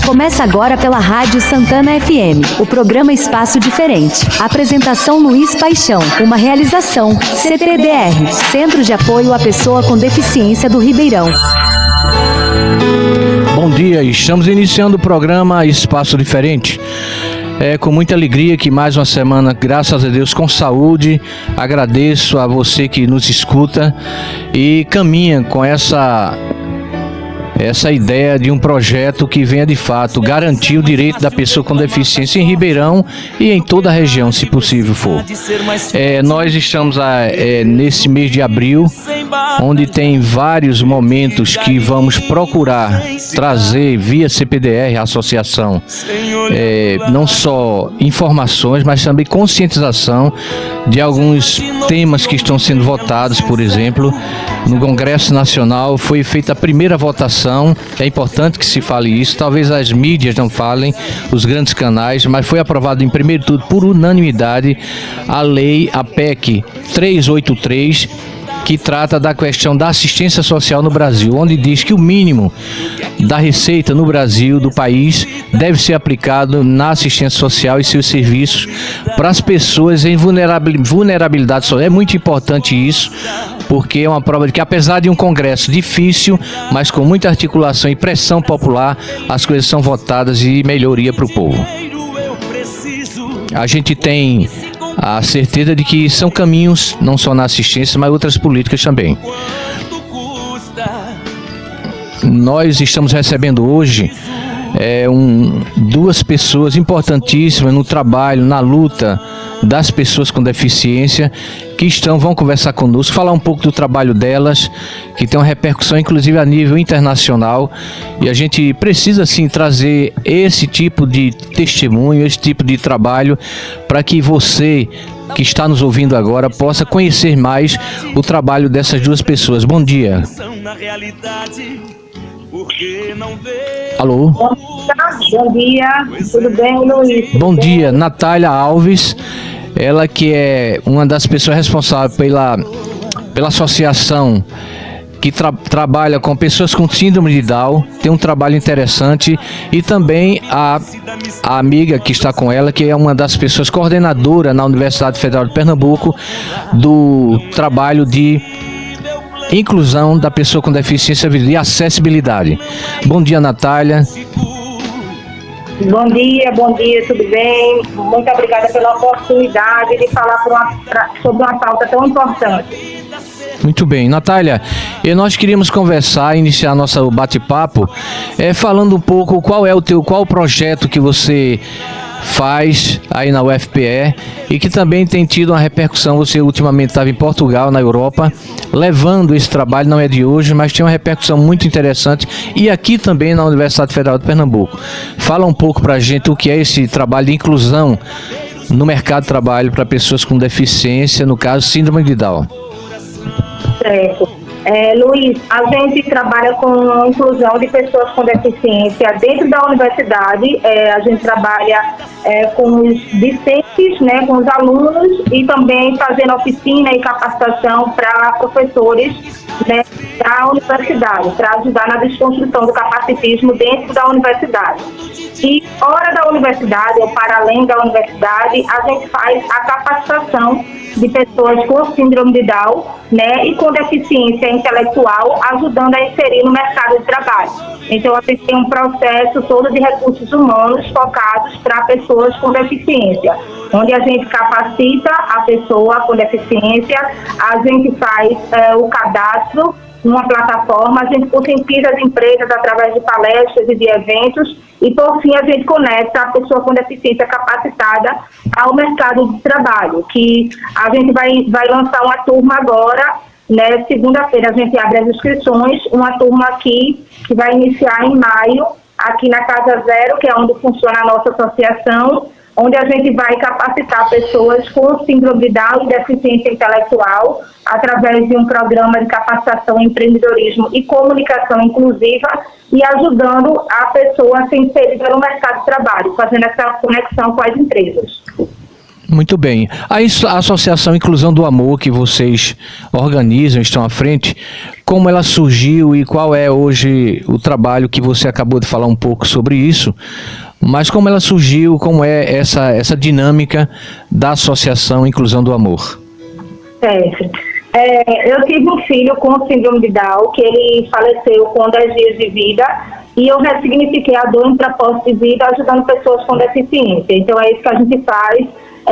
Começa agora pela Rádio Santana FM, o programa Espaço Diferente. Apresentação Luiz Paixão, uma realização CPDR, Centro de Apoio à Pessoa com Deficiência do Ribeirão. Bom dia, estamos iniciando o programa Espaço Diferente. É com muita alegria que mais uma semana, graças a Deus, com saúde, agradeço a você que nos escuta e caminha com essa ideia de um projeto que venha de fato garantir o direito da pessoa com deficiência em Ribeirão e em toda a região, se possível for. Nós estamos nesse mês de abril, onde tem vários momentos que vamos procurar trazer via CPDR, a associação, não só informações, mas também conscientização de alguns temas que estão sendo votados. Por exemplo, no Congresso Nacional foi feita a primeira votação. É importante que se fale isso, talvez as mídias não falem, os grandes canais, mas foi aprovado em primeiro turno por unanimidade a lei, a PEC 383, que trata da questão da assistência social no Brasil, onde diz que o mínimo da receita no Brasil, do país, deve ser aplicado na assistência social e seus serviços para as pessoas em vulnerabilidade social. É muito importante isso, porque é uma prova de que, apesar de um congresso difícil, mas com muita articulação e pressão popular, as coisas são votadas e melhoria para o povo. A gente tem a certeza de que são caminhos, não só na assistência, mas outras políticas também. Nós estamos recebendo hoje duas pessoas importantíssimas no trabalho, na luta das pessoas com deficiência, que vão conversar conosco, falar um pouco do trabalho delas, que tem uma repercussão inclusive a nível internacional, e a gente precisa sim trazer esse tipo de testemunho, esse tipo de trabalho, para que você que está nos ouvindo agora possa conhecer mais o trabalho dessas duas pessoas. Bom dia. Alô? Bom dia, tudo bem, Luiz? Bom dia, Natália Alves, ela que é uma das pessoas responsáveis pela associação que trabalha com pessoas com síndrome de Down, tem um trabalho interessante, e também a amiga que está com ela, que é uma das pessoas coordenadora na Universidade Federal de Pernambuco do trabalho de inclusão da pessoa com deficiência e acessibilidade. Bom dia, Natália. Bom dia, tudo bem? Muito obrigada pela oportunidade de falar sobre uma pauta tão importante. Muito bem, Natália, nós queríamos iniciar nosso bate-papo, falando um pouco qual o projeto que você faz aí na UFPE e que também tem tido uma repercussão. Você ultimamente estava em Portugal, na Europa, levando esse trabalho, não é de hoje, mas tem uma repercussão muito interessante, e aqui também na Universidade Federal de Pernambuco. Fala um pouco para a gente o que é esse trabalho de inclusão no mercado de trabalho para pessoas com deficiência, no caso síndrome de Down. Certo. Luiz, a gente trabalha com inclusão de pessoas com deficiência dentro da universidade. A gente trabalha com os discentes, com os alunos, e também fazendo oficina e capacitação para professores da universidade, para ajudar na desconstrução do capacitismo dentro da universidade. E fora da universidade, ou para além da universidade, a gente faz a capacitação de pessoas com síndrome de Down, e com deficiência intelectual, ajudando a inserir no mercado de trabalho. Então, a gente tem um processo todo de recursos humanos focados para pessoas com deficiência, onde a gente capacita a pessoa com deficiência, a gente faz o cadastro numa plataforma, a gente conscientiza as empresas através de palestras e de eventos, e por fim a gente conecta a pessoa com deficiência capacitada ao mercado de trabalho, que a gente vai lançar uma turma agora, segunda-feira a gente abre as inscrições, uma turma aqui que vai iniciar em maio, aqui na Casa Zero, que é onde funciona a nossa associação, onde a gente vai capacitar pessoas com síndrome de Down e deficiência intelectual através de um programa de capacitação em empreendedorismo e comunicação inclusiva, e ajudando a pessoa a ser inserida no mercado de trabalho, fazendo essa conexão com as empresas. Muito bem. A Associação Inclusão do Amor, que vocês organizam, estão à frente, como ela surgiu e qual é hoje o trabalho que você acabou de falar um pouco sobre isso, mas como ela surgiu, como é essa dinâmica da Associação Inclusão do Amor? Certo. Eu tive um filho com síndrome de Down, que ele faleceu com 10 dias de vida, e eu ressignifiquei a dor em propósito de vida ajudando pessoas com deficiência. Então é isso que a gente faz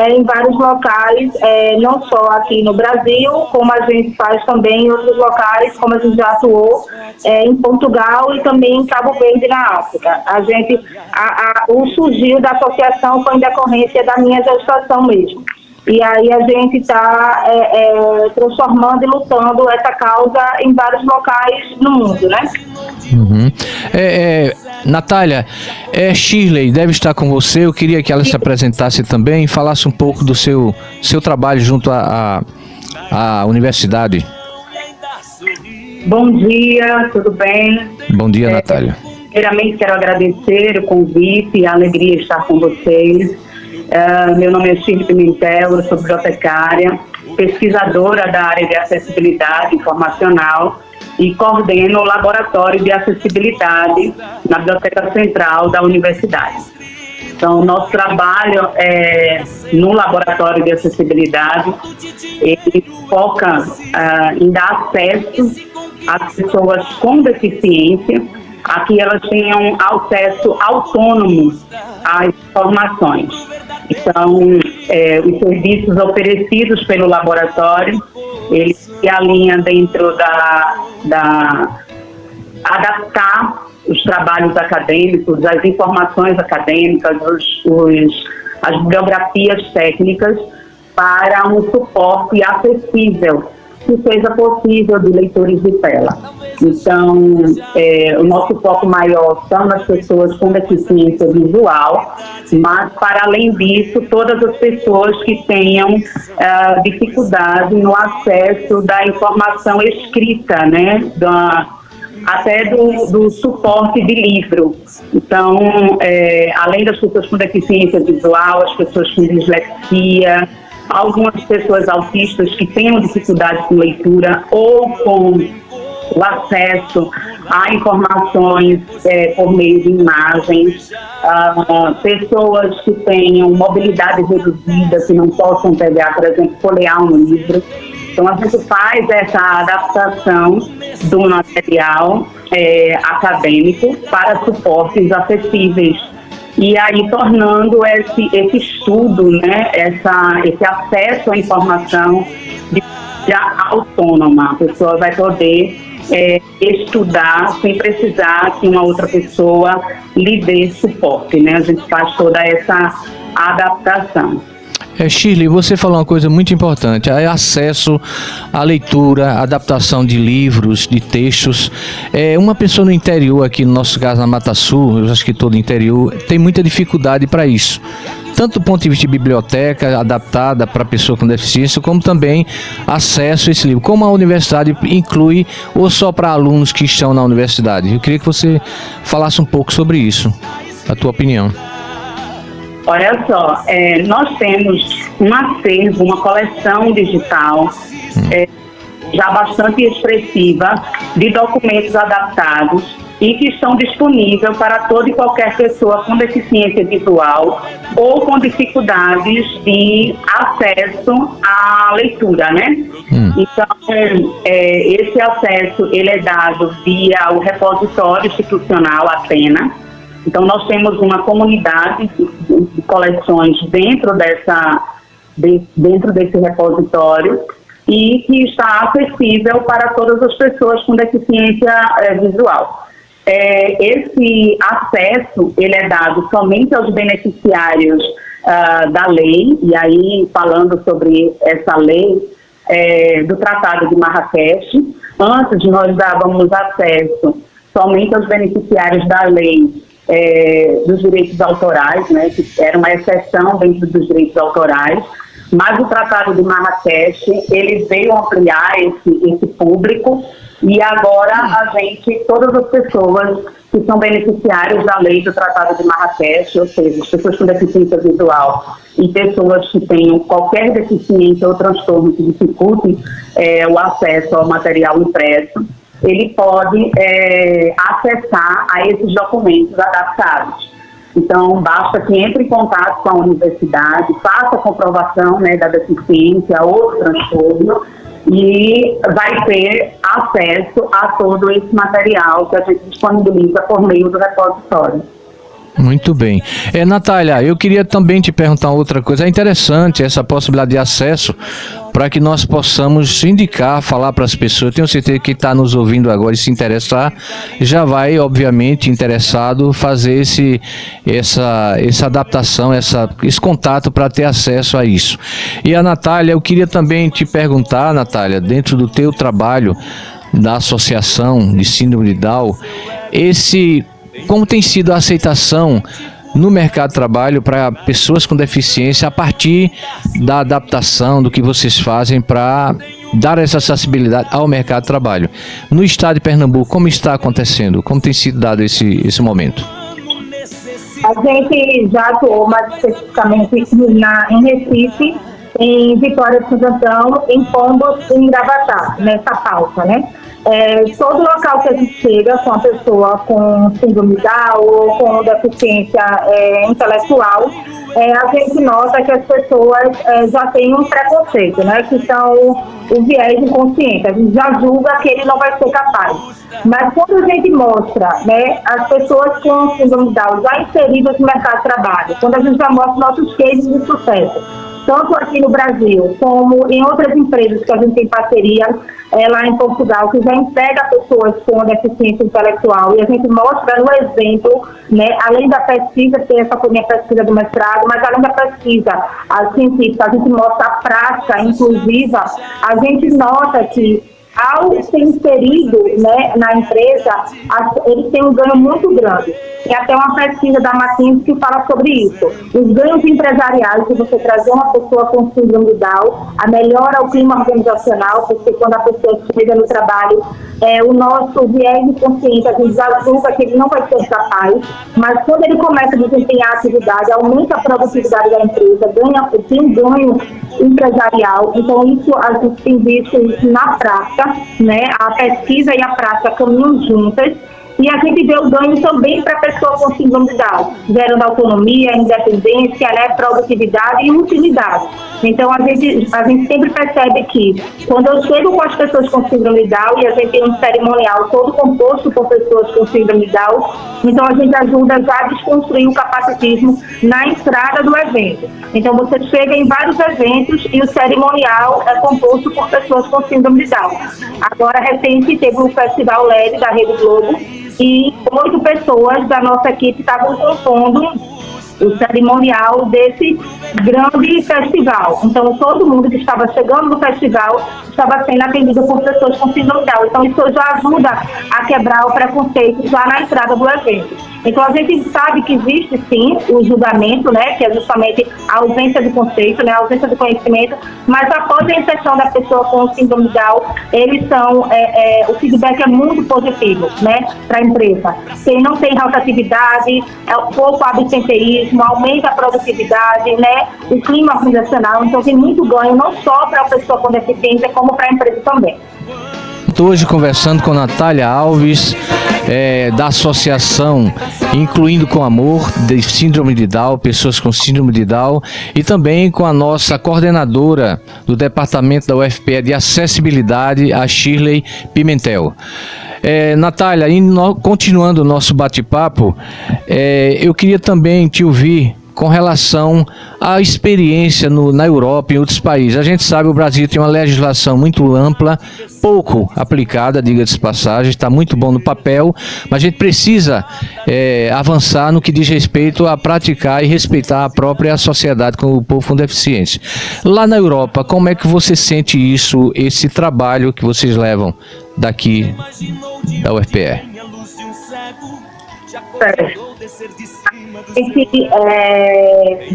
em vários locais, não só aqui no Brasil, como a gente faz também em outros locais, como a gente já atuou em Portugal e também em Cabo Verde, na África. O surgir da associação foi em decorrência da minha gestação mesmo. E aí a gente está transformando e lutando essa causa em vários locais no mundo, né? Uhum. Natália, Shirley deve estar com você. Eu queria que ela se apresentasse também e falasse um pouco do seu trabalho junto à universidade. Bom dia, tudo bem? Bom dia, Natália. Primeiramente quero agradecer o convite e a alegria de estar com vocês. Meu nome é Shirley Pimentel, eu sou bibliotecária, pesquisadora da área de acessibilidade informacional e coordeno o Laboratório de Acessibilidade na Biblioteca Central da Universidade. Então, nosso trabalho no Laboratório de Acessibilidade, ele foca em dar acesso às pessoas com deficiência, a que elas tenham acesso autônomo às informações. Então, os serviços oferecidos pelo laboratório, ele se alinha dentro da adaptar os trabalhos acadêmicos, as informações acadêmicas, as bibliografias técnicas para um suporte acessível, que seja possível de leitores de tela. Então, o nosso foco maior são as pessoas com deficiência visual, mas, para além disso, todas as pessoas que tenham dificuldade no acesso da informação escrita, né, até do suporte de livro. Então, além das pessoas com deficiência visual, as pessoas com dislexia, algumas pessoas autistas que tenham dificuldade com leitura ou com o acesso a informações por meio de imagens, pessoas que tenham mobilidade reduzida, que não possam pegar, por exemplo, folhear um livro. Então, a gente faz essa adaptação do material acadêmico para suportes acessíveis. E aí, tornando esse estudo, né, esse acesso à informação de maneira autônoma. A pessoa vai poder estudar sem precisar que uma outra pessoa lhe dê suporte, né? A gente faz toda essa adaptação. Shirley, você falou uma coisa muito importante, é acesso à leitura, adaptação de livros, de textos. Uma pessoa no interior, aqui no nosso caso na Mata Sul, eu acho que todo o interior, tem muita dificuldade para isso. Tanto do ponto de vista de biblioteca adaptada para pessoa com deficiência, como também acesso a esse livro. Como a universidade inclui ou só para alunos que estão na universidade? Eu queria que você falasse um pouco sobre isso, a tua opinião. Olha só, nós temos um acervo, uma coleção digital já bastante expressiva de documentos adaptados e que estão disponíveis para toda e qualquer pessoa com deficiência visual ou com dificuldades de acesso à leitura, né? Então, esse acesso ele é dado via o repositório institucional Atena. Então, nós temos uma comunidade de coleções dentro desse repositório e que está acessível para todas as pessoas com deficiência visual. Esse acesso ele é dado somente aos beneficiários da lei, e aí falando sobre essa lei do Tratado de Marrakech. Antes nós dávamos acesso somente aos beneficiários da lei dos direitos autorais, né, que era uma exceção dentro dos direitos autorais, mas o Tratado de Marrakech ele veio ampliar esse público e agora todas as pessoas que são beneficiários da lei do Tratado de Marrakech, ou seja, as pessoas com deficiência visual e pessoas que tenham qualquer deficiência ou transtorno que dificulte o acesso ao material impresso, ele pode acessar a esses documentos adaptados. Então, basta que entre em contato com a universidade, faça a comprovação, né, da deficiência ou do transtorno e vai ter acesso a todo esse material que a gente disponibiliza por meio do repositório. Muito bem. Natália, eu queria também te perguntar outra coisa. É interessante essa possibilidade de acesso para que nós possamos indicar, falar para as pessoas. Eu tenho certeza que quem está nos ouvindo agora e se interessar, já vai, obviamente, interessado fazer essa adaptação, esse contato para ter acesso a isso. E a Natália, eu queria também te perguntar, Natália, dentro do teu trabalho da Associação de Síndrome de Down, como tem sido a aceitação no mercado de trabalho para pessoas com deficiência a partir da adaptação do que vocês fazem para dar essa acessibilidade ao mercado de trabalho? No estado de Pernambuco, como está acontecendo? Como tem sido dado esse momento? A gente já atuou mais especificamente em Recife, em Vitória de Santo Antão, em Pombos e em Gravatá, nessa pauta, né? Todo local que a gente chega com a pessoa com síndrome Down ou com deficiência intelectual, a gente nota que as pessoas já têm um preconceito, né? Que são o viés inconsciente. A gente já julga que ele não vai ser capaz. Mas quando a gente mostra, né, as pessoas com síndrome Down já inseridas no mercado de trabalho, quando a gente já mostra nossos cases de sucesso, tanto aqui no Brasil como em outras empresas que a gente tem parceria lá em Portugal, que já integra pessoas com deficiência intelectual, e a gente mostra no exemplo, né, além da pesquisa, que essa foi minha pesquisa do mestrado, mas além da pesquisa científica, a gente mostra a prática inclusiva, a gente nota que ao ser inserido, né, na empresa, eles têm um ganho muito grande. Tem até uma pesquisa da McKinsey que fala sobre isso. Os ganhos empresariais de você trazer uma pessoa com síndrome de Down, a melhora o clima organizacional, porque quando a pessoa chega no trabalho, o nosso viés inconsciente, a gente já julga que ele não vai ser capaz, mas quando ele começa a desempenhar a atividade, aumenta a produtividade da empresa, tem um ganho empresarial. Então, isso a gente tem visto isso na prática, né? A pesquisa e a prática caminham juntas. E a gente vê o ganho também para a pessoa com síndrome de Down, gerando autonomia, independência, né, produtividade e utilidade. Então, a gente sempre percebe que quando eu chego com as pessoas com síndrome de Down e a gente tem um cerimonial todo composto por pessoas com síndrome de Down, então a gente ajuda já a desconstruir o capacitismo na entrada do evento. Então, você chega em vários eventos e o cerimonial é composto por pessoas com síndrome de Down. Agora, recente, teve o Festival LED da Rede Globo, e 8 pessoas da nossa equipe estavam compondo o cerimonial desse grande festival. Então, todo mundo que estava chegando no festival estava sendo atendido por pessoas com síndrome Down. Então, isso já ajuda a quebrar o preconceito já na entrada do evento. Então, a gente sabe que existe, sim, o julgamento, né, que é justamente a ausência de conceito, né, a ausência de conhecimento, mas após a inserção da pessoa com síndrome Down, eles são, o feedback é muito positivo, né, para a empresa. Quem não tem rotatividade, pouco absenteísmo, aumenta a produtividade, né, o clima organizacional, então tem muito ganho, não só para a pessoa com deficiência, como para a empresa também. Estou hoje conversando com Natália Alves, da associação Incluindo com Amor, de Síndrome de Down, pessoas com Síndrome de Down, e também com a nossa coordenadora do Departamento da UFPE de Acessibilidade, a Shirley Pimentel. Natália, continuando o nosso bate-papo, eu queria também te ouvir com relação à experiência na Europa e em outros países. A gente sabe que o Brasil tem uma legislação muito ampla, pouco aplicada, diga-se de passagem, está muito bom no papel, mas a gente precisa avançar no que diz respeito a praticar e respeitar a própria sociedade com o povo com deficiência. Lá na Europa, como é que você sente isso, esse trabalho que vocês levam daqui da UFPE? A gente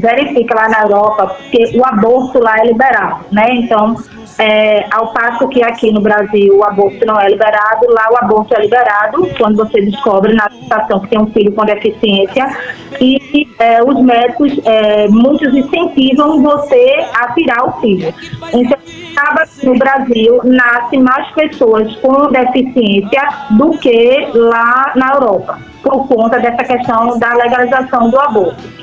verifica lá na Europa que o aborto lá é liberado, né? Então, ao passo que aqui no Brasil o aborto não é liberado, lá o aborto é liberado quando você descobre na situação que tem um filho com deficiência e os médicos, muitos incentivam você a tirar o filho. Então, acaba que no Brasil nasce mais pessoas com deficiência do que lá na Europa, por conta dessa questão da legalização do aborto.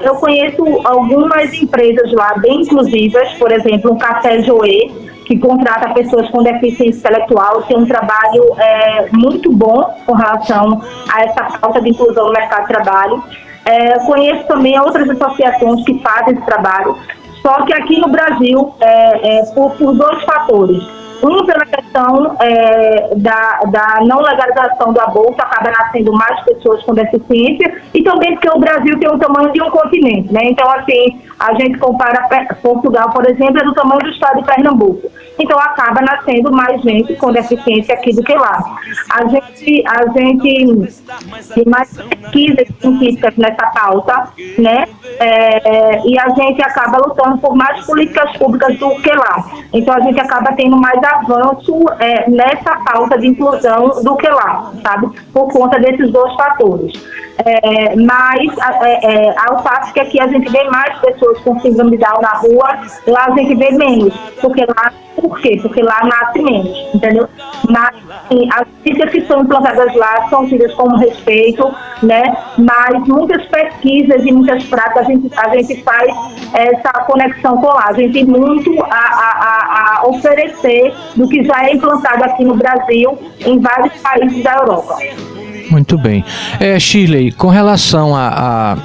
Eu conheço algumas empresas lá bem inclusivas, por exemplo, o Café Joê, que contrata pessoas com deficiência intelectual, tem um trabalho muito bom com relação a essa falta de inclusão no mercado de trabalho. Conheço também outras associações que fazem esse trabalho, só que aqui no Brasil, por dois fatores. Um, pela questão da não legalização do aborto, acaba nascendo mais pessoas com deficiência, e também porque o Brasil tem o tamanho de um continente, né? Então, assim, a gente compara Portugal, por exemplo, é do tamanho do estado de Pernambuco. Então, acaba nascendo mais gente com deficiência aqui do que lá. A gente tem mais pesquisas científicas nessa pauta, né? E a gente acaba lutando por mais políticas públicas do que lá. Então, a gente acaba tendo mais avanço nessa pauta de inclusão do que lá, sabe? Por conta desses dois fatores. Mas, ao passo que aqui a gente vê mais pessoas com síndrome de Down na rua, lá a gente vê menos. Por quê? Porque lá nasce menos, entendeu? Mas, assim, as políticas que são implantadas lá são tidas como respeito, né? Mas muitas pesquisas e muitas práticas a gente faz essa conexão com lá. A gente tem muito a oferecer do que já é implantado aqui no Brasil, em vários países da Europa. Muito bem. Shirley, com relação à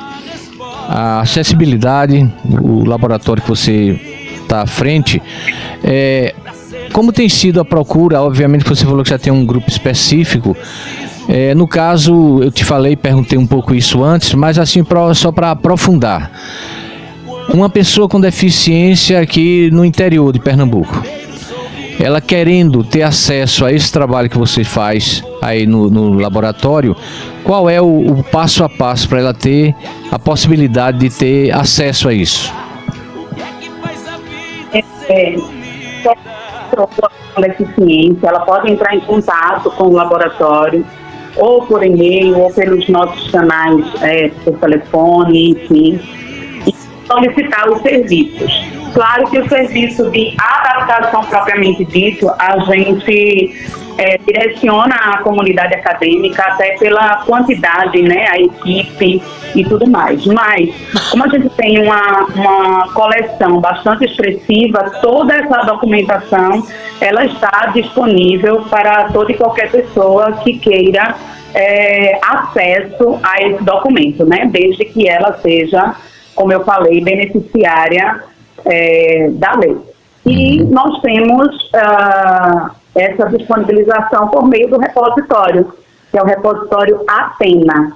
acessibilidade, o laboratório que você está à frente, como tem sido a procura? Obviamente você falou que já tem um grupo específico. No caso, eu te perguntei um pouco isso antes, mas assim, só para aprofundar. Uma pessoa com deficiência aqui no interior de Pernambuco, ela querendo ter acesso a esse trabalho que você faz aí no laboratório, qual é o passo a passo para ela ter a possibilidade de ter acesso a isso? Com deficiência, ela pode entrar em contato com o laboratório, ou por e-mail, ou pelos nossos canais, por telefone, enfim, e solicitar os serviços. Claro que o serviço de adaptação propriamente dito, a gente direciona a comunidade acadêmica até pela quantidade, né, a equipe e tudo mais. Mas, como a gente tem uma coleção bastante expressiva, toda essa documentação, ela está disponível para toda e qualquer pessoa que queira acesso a esse documento, né, desde que ela seja, como eu falei, beneficiária da lei. E nós temos essa disponibilização por meio do repositório, que é o repositório Atena.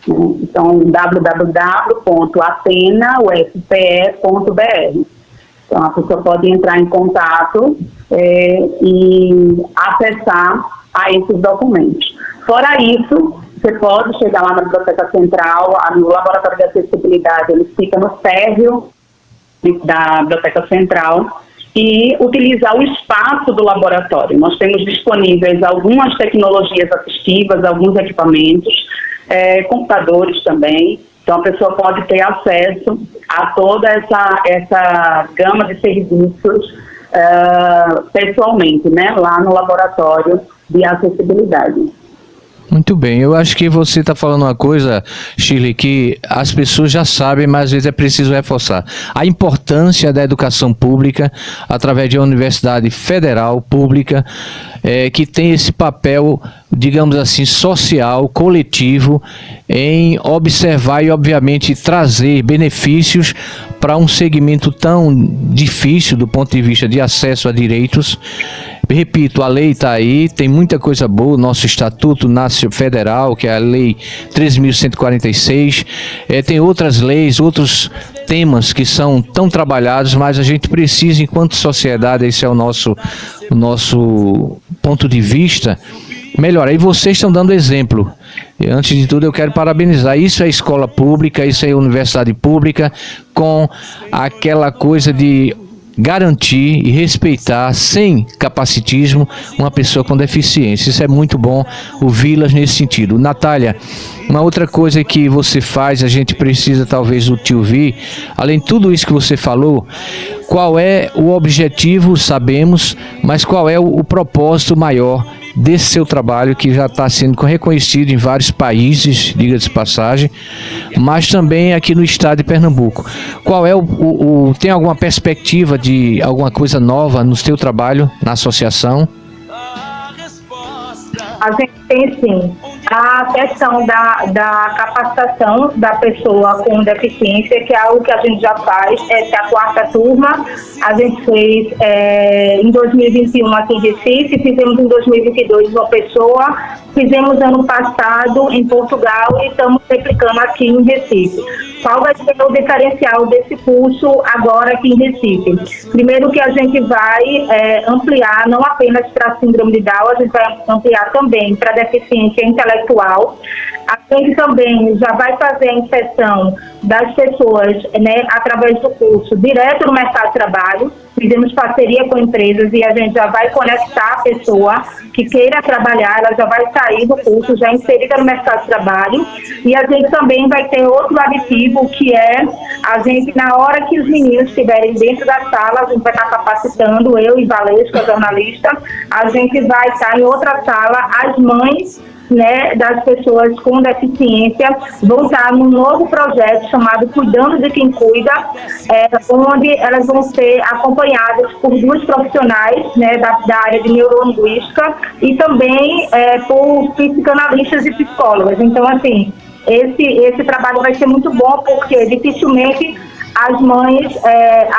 Então, www.atenaufpe.br. Então, a pessoa pode entrar em contato e acessar a esses documentos. Fora isso, você pode chegar lá na Biblioteca Central, no Laboratório de Acessibilidade, ele fica no térreo da Biblioteca Central, e utilizar o espaço do laboratório. Nós temos disponíveis algumas tecnologias assistivas, alguns equipamentos, computadores também. Então, a pessoa pode ter acesso a toda essa gama de serviços pessoalmente, né, lá no laboratório de acessibilidade. Muito bem, eu acho que você está falando uma coisa, Shirley, que as pessoas já sabem, mas às vezes é preciso reforçar. A importância da educação pública, através de uma universidade federal, pública, que tem esse papel, digamos assim, social, coletivo, em observar e, obviamente, trazer benefícios para um segmento tão difícil do ponto de vista de acesso a direitos. Repito, a lei está aí, tem muita coisa boa, nosso Estatuto Nacional Federal, que é a Lei 13.146, tem outras leis, outros temas que são tão trabalhados, mas a gente precisa, enquanto sociedade, esse é o nosso ponto de vista, melhorar. E vocês estão dando exemplo. Antes de tudo, eu quero parabenizar. Isso é escola pública, isso é universidade pública, com aquela coisa de garantir e respeitar, sem capacitismo, uma pessoa com deficiência. Isso é muito bom ouvi-las nesse sentido. Natália, uma outra coisa que você faz, a gente precisa talvez te ouvir, além de tudo isso que você falou, qual é o objetivo, sabemos, mas qual é o propósito maior desse seu trabalho, que já está sendo reconhecido em vários países, diga-se de passagem, mas também aqui no estado de Pernambuco. Qual é tem alguma perspectiva de alguma coisa nova no seu trabalho, na associação? A gente tem sim a questão da capacitação da pessoa com deficiência, que é algo que a gente já faz. Essa é a 4ª turma, a gente fez em 2021 aqui em Recife, fizemos em 2022 uma pessoa, fizemos ano passado em Portugal e estamos replicando aqui em Recife. Qual vai ser o diferencial desse curso agora aqui em Recife? Primeiro que a gente vai ampliar não apenas para a síndrome de Down, a gente vai ampliar também para deficiência intelectual. A gente também já vai fazer a inserção das pessoas, né, através do curso direto no mercado de trabalho. Fizemos parceria com empresas e a gente já vai conectar a pessoa que queira trabalhar, ela já vai sair do curso já inserida no mercado de trabalho. E a gente também vai ter outro aditivo, que é a gente, na hora que os meninos estiverem dentro da sala, a gente vai estar capacitando, eu e Valesca, jornalista, a gente vai estar em outra sala, as mães, né, das pessoas com deficiência vão estar num novo projeto chamado Cuidando de Quem Cuida, onde elas vão ser acompanhadas por 2 profissionais, né, da área de neurolinguística e também por psicanalistas e psicólogas. Então, assim, esse trabalho vai ser muito bom, porque dificilmente as mães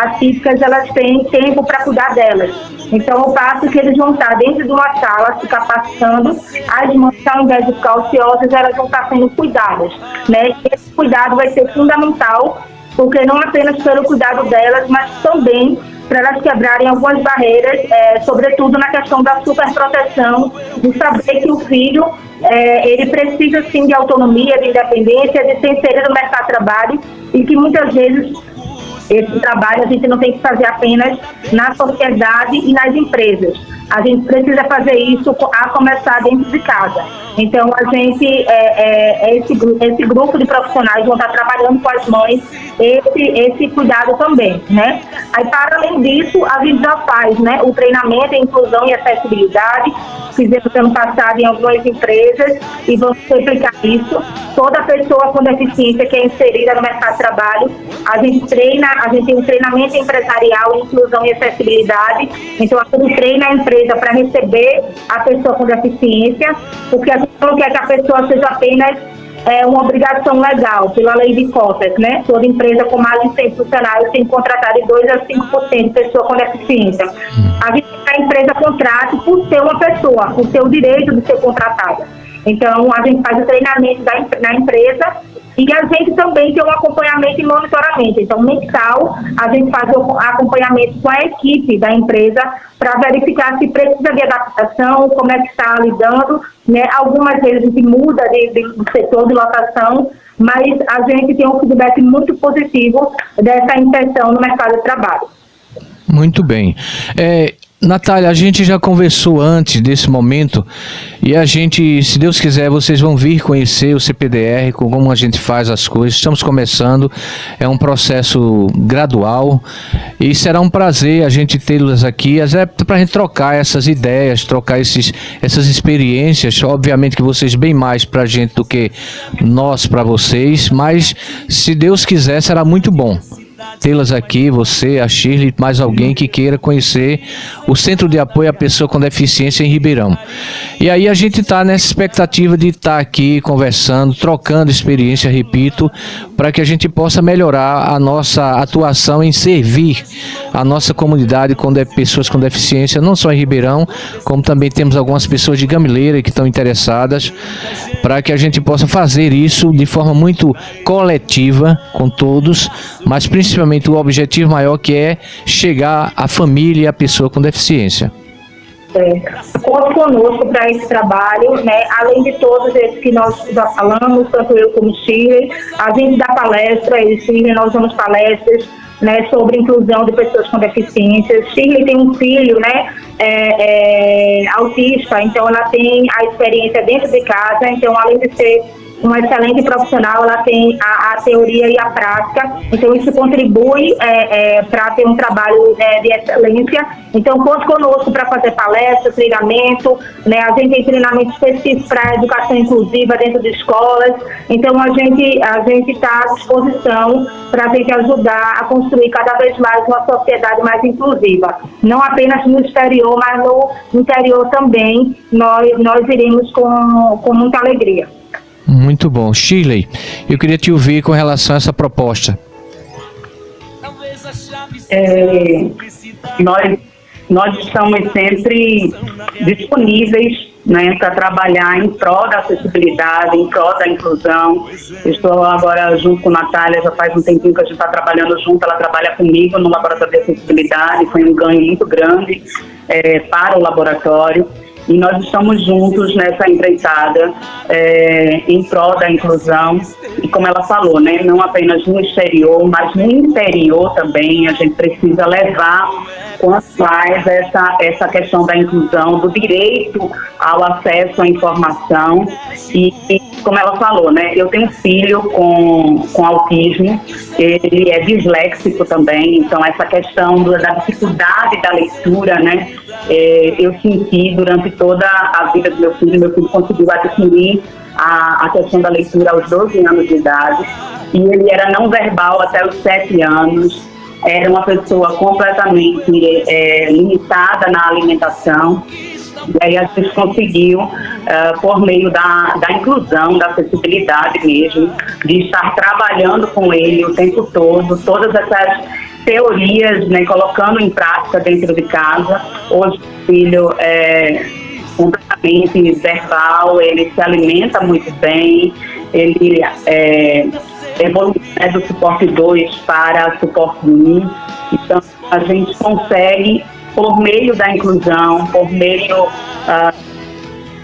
atípicas, elas têm tempo para cuidar delas. Então, o fato que eles vão estar dentro de uma sala se capacitando, as mães, ao invés de ficar ociosas, elas vão estar sendo cuidadas, né? Esse cuidado vai ser fundamental, porque não apenas pelo cuidado delas, mas também para elas quebrarem algumas barreiras, sobretudo na questão da superproteção, de saber que o filho, ele precisa sim de autonomia, de independência, de ser inserido no mercado de trabalho, e que muitas vezes esse trabalho a gente não tem que fazer apenas na sociedade e nas empresas. A gente precisa fazer isso a começar dentro de casa. Então, a gente, esse grupo de profissionais vão estar trabalhando com as mães esse cuidado também, né? Aí, para além disso, a gente já faz, né, o treinamento em inclusão e acessibilidade. Fizemos ano passado em algumas empresas e vamos replicar isso. Toda pessoa com deficiência que é inserida no mercado de trabalho, a gente tem um treinamento empresarial em inclusão e acessibilidade. Então, a gente treina a empresa para receber a pessoa com deficiência, porque a gente não quer que a pessoa seja apenas uma obrigação legal pela lei de cotas, né? Toda empresa com mais de 100 funcionários tem que contratar de 2 a 5% de pessoa com deficiência. A empresa contrata por ser uma pessoa, por ter o direito de ser contratada. Então, a gente faz o treinamento na empresa e a gente também tem um acompanhamento e monitoramento. Então, mensal, a gente faz o acompanhamento com a equipe da empresa para verificar se precisa de adaptação, como é que está lidando, né? Algumas vezes a gente muda de setor de locação, mas a gente tem um feedback muito positivo dessa inserção no mercado de trabalho. Muito bem. Natália, a gente já conversou antes desse momento e a gente, se Deus quiser, vocês vão vir conhecer o CPDR, como a gente faz as coisas. Estamos começando, é um processo gradual e será um prazer a gente tê-las aqui, para a gente trocar essas ideias, trocar essas experiências. Obviamente que vocês bem mais para a gente do que nós para vocês, mas se Deus quiser, será muito bom tê-las aqui, você, a Shirley, mais alguém que queira conhecer o Centro de Apoio à Pessoa com Deficiência em Ribeirão. E aí a gente está nessa expectativa de estar aqui conversando, trocando experiência, repito, para que a gente possa melhorar a nossa atuação em servir a nossa comunidade com pessoas com deficiência, não só em Ribeirão, como também temos algumas pessoas de Gamileira que estão interessadas, para que a gente possa fazer isso de forma muito coletiva com todos, mas principalmente o objetivo maior, que é chegar à família e à pessoa com deficiência. Conte conosco para esse trabalho, né? Além de todos esses que nós já falamos, tanto eu como Shirley, a gente dá palestra, eu e Shirley, nós damos palestras, né, sobre inclusão de pessoas com deficiências. Shirley tem um filho, né, autista, então ela tem a experiência dentro de casa, então além de ser uma excelente profissional, ela tem a teoria e a prática, então isso contribui para ter um trabalho de excelência. Então conte conosco para fazer palestra, treinamento, né? A gente tem treinamento específico para educação inclusiva dentro de escolas, então a gente está à disposição para a gente ajudar a construir cada vez mais uma sociedade mais inclusiva, não apenas no exterior, mas no interior também, nós iremos com muita alegria. Muito bom. Shirley, eu queria te ouvir com relação a essa proposta. Nós estamos sempre disponíveis, né, para trabalhar em prol da acessibilidade, em prol da inclusão. Estou agora junto com a Natália, já faz um tempinho que a gente está trabalhando junto, ela trabalha comigo no laboratório de acessibilidade, foi um ganho muito grande para o laboratório. E nós estamos juntos nessa empreitada em prol da inclusão. E como ela falou, né, não apenas no exterior, mas no interior também, a gente precisa levar quanto mais essa questão da inclusão, do direito ao acesso à informação. E como ela falou, né, eu tenho um filho com autismo, ele é disléxico também, então essa questão da dificuldade da leitura, né, eu senti durante toda a vida do meu filho conseguiu adquirir a questão da leitura aos 12 anos de idade, e ele era não verbal até os 7 anos, era uma pessoa completamente limitada na alimentação, e aí a gente conseguiu, por meio da inclusão, da acessibilidade mesmo, de estar trabalhando com ele o tempo todo, todas essas teorias, né, colocando em prática dentro de casa. Hoje o filho completamente verbal, ele se alimenta muito bem, ele evolui do suporte 2 para suporte 1. Então, a gente consegue, por meio da inclusão, por meio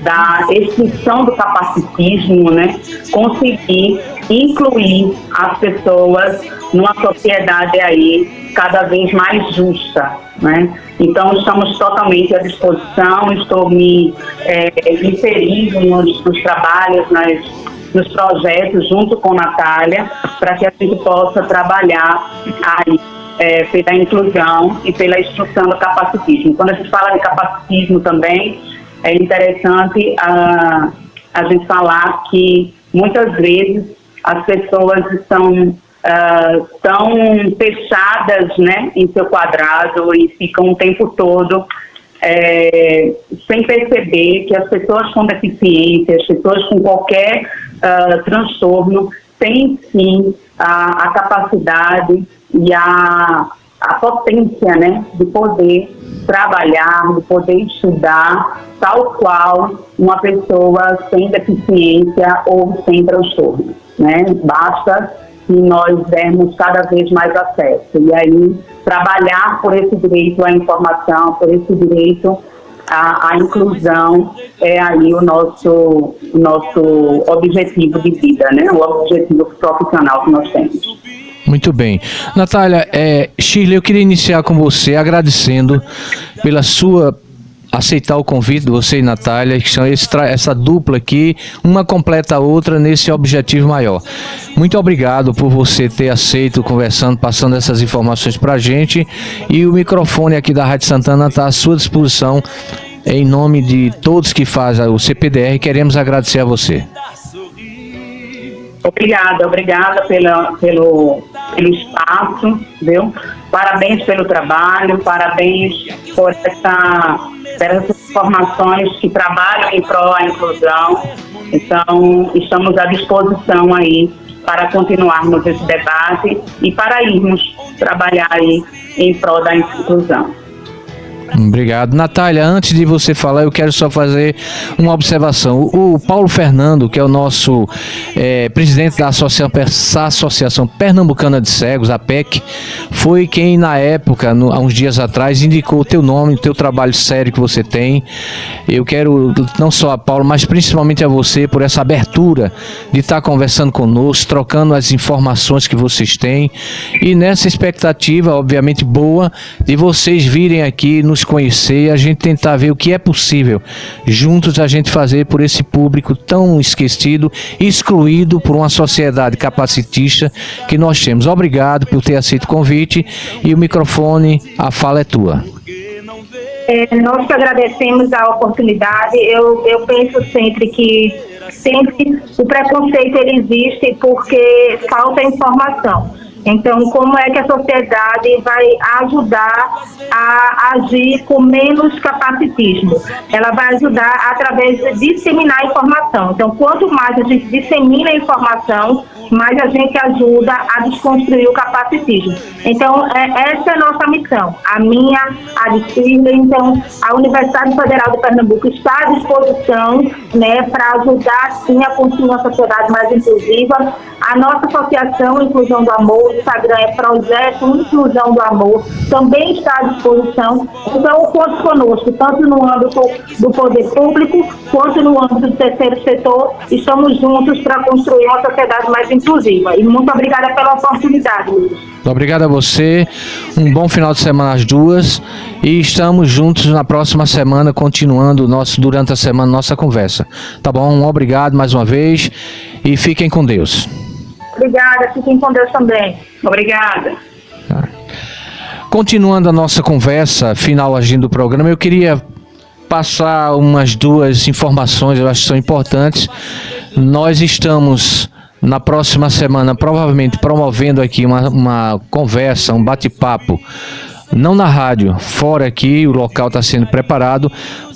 da extinção do capacitismo, né, conseguir incluir as pessoas numa sociedade aí cada vez mais justa, né? Então estamos totalmente à disposição, estou me inserindo nos trabalhos, nos projetos junto com a Natália, para que a gente possa trabalhar aí pela inclusão e pela extinção do capacitismo. Quando a gente fala de capacitismo também, é interessante a gente falar que muitas vezes as pessoas estão tão fechadas, né, em seu quadrado e ficam o tempo todo sem perceber que as pessoas com deficiência, as pessoas com qualquer transtorno têm sim a capacidade e a potência, né, de poder trabalhar, de poder estudar, tal qual uma pessoa sem deficiência ou sem transtorno, né? Basta que nós dermos cada vez mais acesso. E aí, trabalhar por esse direito à informação, por esse direito à inclusão, é aí o nosso objetivo de vida, né? O objetivo profissional que nós temos. Muito bem. Natália, Shirley, eu queria iniciar com você agradecendo pela sua aceitar o convite de você e Natália, que são essa dupla aqui, uma completa a outra nesse objetivo maior. Muito obrigado por você ter aceito, conversando, passando essas informações para a gente, e o microfone aqui da Rádio Santana está à sua disposição. Em nome de todos que fazem o CPDR, queremos agradecer a você. Obrigada pelo espaço, viu? Parabéns pelo trabalho, parabéns por essas informações que trabalham em prol da inclusão. Então, estamos à disposição aí para continuarmos esse debate e para irmos trabalhar aí em prol da inclusão. Obrigado. Natália, antes de você falar, eu quero só fazer uma observação. O Paulo Fernando, que é o nosso presidente da Associação Pernambucana de Cegos, a PEC, foi quem na época, há uns dias atrás, indicou o teu nome, o teu trabalho sério que você tem. Eu quero não só a Paulo, mas principalmente a você por essa abertura de estar conversando conosco, trocando as informações que vocês têm e nessa expectativa, obviamente boa, de vocês virem aqui nos conhecer e a gente tentar ver o que é possível juntos a gente fazer por esse público tão esquecido, excluído por uma sociedade capacitista que nós temos. Obrigado por ter aceito o convite e o microfone, a fala é tua. Nós que agradecemos a oportunidade. Eu penso sempre que o preconceito ele existe porque falta informação. Então, como é que a sociedade vai ajudar a agir com menos capacitismo? Ela vai ajudar através de disseminar informação. Então, quanto mais a gente dissemina a informação, mais a gente ajuda a desconstruir o capacitismo. Então, essa é a nossa missão. A minha, a de Shirley. Então, a Universidade Federal de Pernambuco está à disposição, né, para ajudar, sim, a construir uma sociedade mais inclusiva. A nossa associação Inclusão do Amor, o Instagram é Projeto Inclusão do Amor, também está à disposição. Então, conte conosco, tanto no âmbito do poder público, quanto no âmbito do terceiro setor. Estamos juntos para construir uma sociedade mais inclusiva. E muito obrigada pela oportunidade, Luiz. Obrigado a você, um bom final de semana às duas e estamos juntos na próxima semana, continuando durante a semana nossa conversa. Tá bom? Obrigado mais uma vez e fiquem com Deus. Obrigada, fiquem com Deus também. Obrigada. Continuando a nossa conversa, final agindo do programa, eu queria passar umas duas informações, eu acho que são importantes. Nós estamos na próxima semana provavelmente promovendo aqui uma conversa, um bate-papo, não na rádio, fora aqui, o local está sendo preparado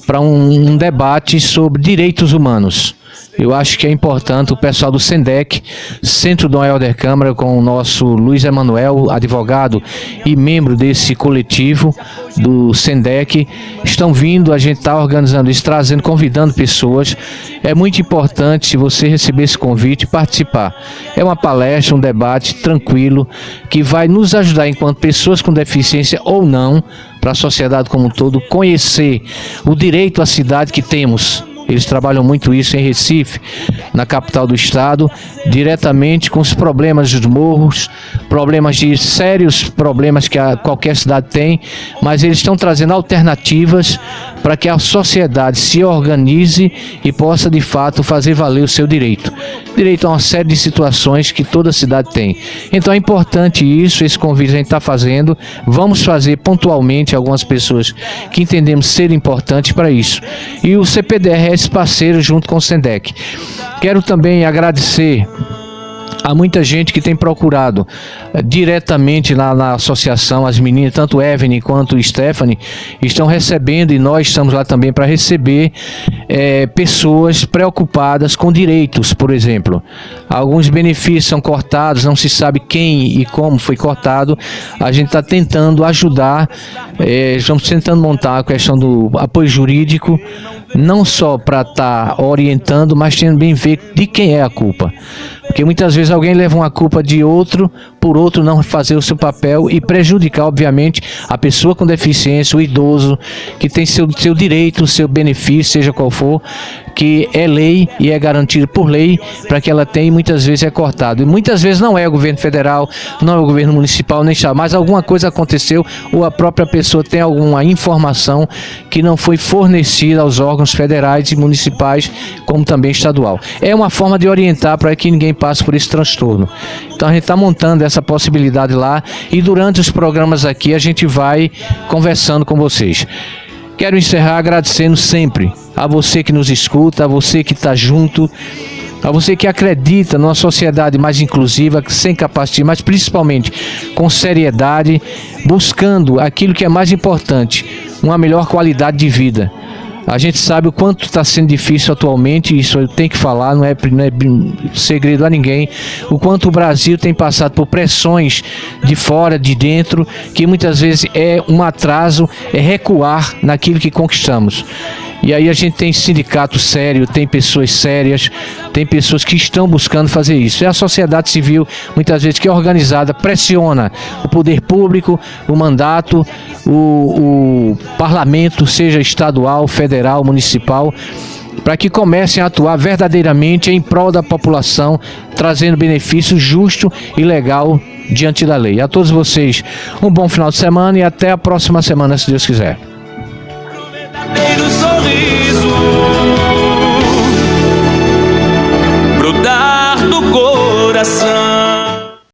para um debate sobre direitos humanos. Eu acho que é importante o pessoal do SENDEC, Centro Dom Helder Câmara, com o nosso Luiz Emanuel, advogado e membro desse coletivo do SENDEC, estão vindo, a gente está organizando isso, trazendo, convidando pessoas. É muito importante, se você receber esse convite, participar. É uma palestra, um debate tranquilo, que vai nos ajudar, enquanto pessoas com deficiência ou não, para a sociedade como um todo, conhecer o direito à cidade que temos. Eles trabalham muito isso em Recife, na capital do estado, diretamente com os problemas dos morros, sérios problemas que qualquer cidade tem, mas eles estão trazendo alternativas para que a sociedade se organize e possa de fato fazer valer o seu direito. Direito a uma série de situações que toda cidade tem. Então é importante isso, esse convite a gente está fazendo. Vamos fazer pontualmente algumas pessoas que entendemos ser importantes para isso. E o CPDR é esse parceiro junto com o SENDEC. Quero também agradecer há muita gente que tem procurado diretamente na associação, as meninas, tanto Evelyn quanto Stephanie, estão recebendo, e nós estamos lá também para receber pessoas preocupadas com direitos, por exemplo. Alguns benefícios são cortados, não se sabe quem e como foi cortado. A gente está tentando ajudar, estamos tentando montar a questão do apoio jurídico, não só para estar orientando, mas também ver de quem é a culpa. Porque muitas vezes alguém leva uma culpa de outro, por outro não fazer o seu papel e prejudicar, obviamente, a pessoa com deficiência, o idoso, que tem seu direito, seu benefício, seja qual for, que é lei e é garantido por lei para que ela tenha, e muitas vezes é cortado. E muitas vezes não é o governo federal, não é o governo municipal, nem está, mas alguma coisa aconteceu ou a própria pessoa tem alguma informação que não foi fornecida aos órgãos federais e municipais, como também estadual. É uma forma de orientar para que ninguém passe por esse transtorno. Então a gente está montando essa possibilidade lá e durante os programas aqui a gente vai conversando com vocês. Quero encerrar agradecendo sempre a você que nos escuta, a você que está junto, a você que acredita numa sociedade mais inclusiva, sem capacitismo, mas principalmente com seriedade, buscando aquilo que é mais importante, uma melhor qualidade de vida. A gente sabe o quanto está sendo difícil atualmente, isso eu tenho que falar, não é segredo a ninguém, o quanto o Brasil tem passado por pressões de fora, de dentro, que muitas vezes é um atraso, é recuar naquilo que conquistamos. E aí a gente tem sindicato sério, tem pessoas sérias, tem pessoas que estão buscando fazer isso. É a sociedade civil, muitas vezes, que é organizada, pressiona o poder público, o mandato, o parlamento, seja estadual, federal, municipal, para que comecem a atuar verdadeiramente em prol da população, trazendo benefício justo e legal diante da lei. A todos vocês, um bom final de semana e até a próxima semana, se Deus quiser. Brotar do coração.